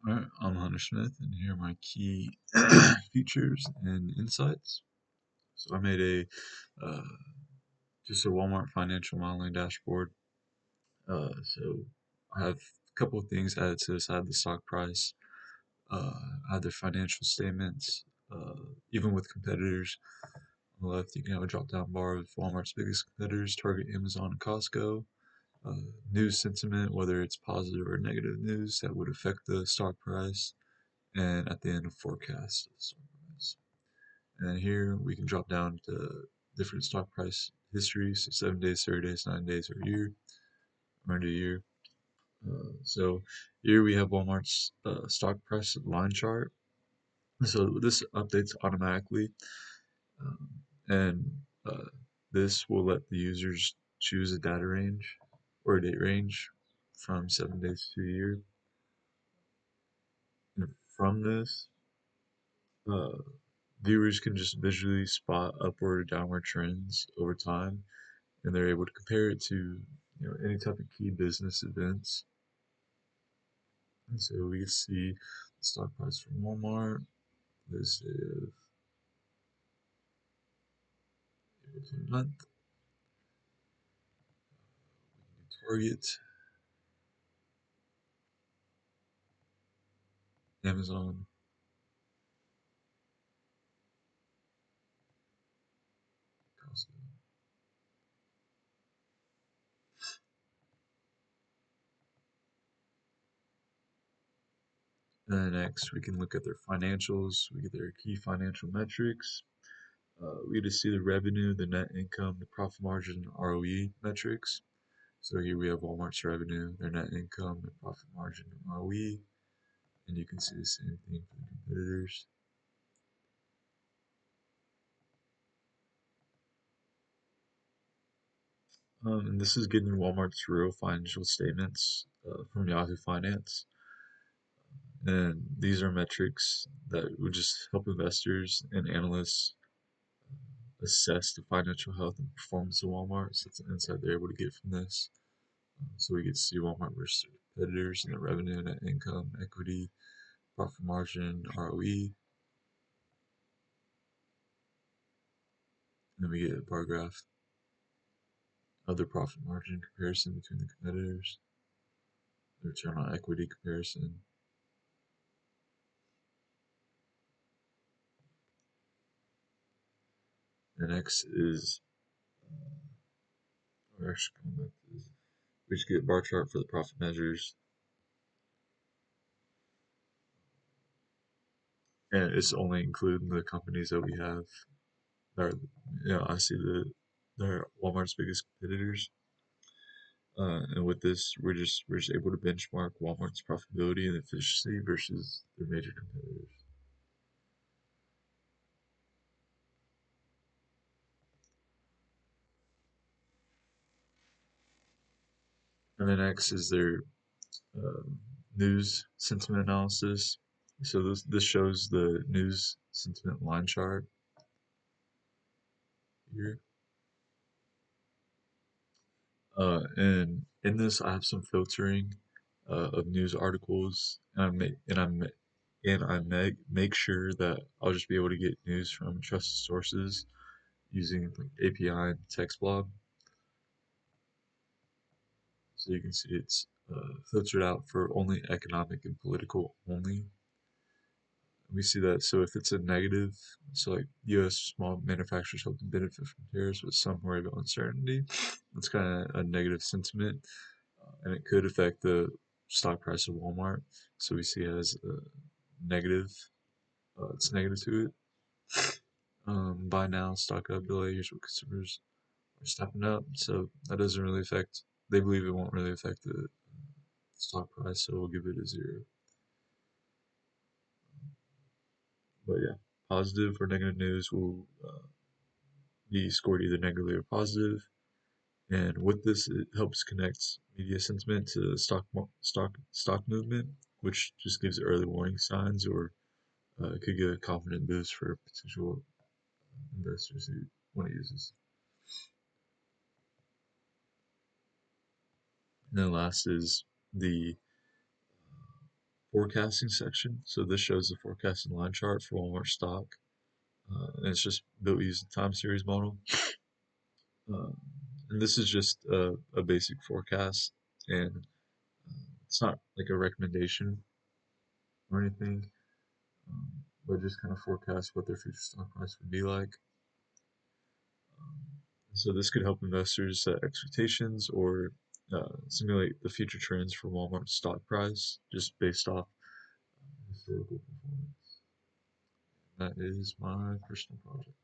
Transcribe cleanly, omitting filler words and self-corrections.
Alright, I'm Hunter Smith, and here are my key features and insights. So I made just a Walmart financial modeling dashboard. So I have a couple of things added to this. I have the stock price, I have their financial statements, even with competitors. On the left, you can have a drop-down bar of Walmart's biggest competitors: Target, Amazon, and Costco. Uh, News sentiment, whether it's positive or negative news that would affect the stock price, and at the end, a forecast of the stock price. And then here we can drop down to different stock price history, so 7 days, 30 days, 9 days, or a year, or into a year. So here we have Walmart's stock price line chart. So this updates automatically, um, and uh, this will let the users choose a data range or a date range from 7 days to a year. And from this, uh, viewers can just visually spot upward or downward trends over time, and they're able to compare it to any type of key business events. And so we can see the stock price from Walmart. This is April 29th. Target, Amazon, Costco. And then next, we can look at their financials. We get their key financial metrics. We get to see the revenue, the net income, the profit margin, ROE metrics. So here we have Walmart's revenue, their net income, their profit margin, and ROE. And you can see the same thing for the competitors. And this is getting Walmart's real financial statements from Yahoo Finance. And these are metrics that would just help investors and analysts assess the financial health and performance of Walmart. So it's an insight they're able to get from this. So we get to see Walmart versus their competitors and their revenue, net income, equity, profit margin, ROE. And then we get a bar graph of the profit margin comparison between the competitors, the return on equity comparison. And next is, or actually, coming back to this, we just get a bar chart for the profit measures, and it's only including the companies that we have. That are, I see they're Walmart's biggest competitors. And with this, we're just able to benchmark Walmart's profitability and efficiency versus their major competitors. And then next is their um, news sentiment analysis. So this shows the news sentiment line chart here. And in this, I have some filtering of news articles, and I make sure that I'll just be able to get news from trusted sources using like API and TextBlob. So you can see it's filtered out for only economic and political only. We see that. So if it's a negative, so like U.S. small manufacturers hope to benefit from tariffs, but some worry about uncertainty. That's kind of a negative sentiment, and it could affect the stock price of Walmart. So we see it as a negative. It's negative to it. Buy now, stock up, delay. Here's what consumers are stepping up. So that doesn't really affect. They believe it won't really affect the stock price, so we'll give it a 0. But yeah, positive or negative news will be scored either negatively or positive. And with this, it helps connect media sentiment to stock movement, which just gives early warning signs, or it could give a confident boost for potential investors who want to use this. And then last is the forecasting section. So this shows the forecasting line chart for Walmart stock, and it's just built using the time series model. Uh, and this is just a basic forecast, and it's not like a recommendation or anything, but just kind of forecast what their future stock price would be like. So this could help investors set expectations or simulate the future trends for Walmart's stock price just based off historical performance. That is my personal project.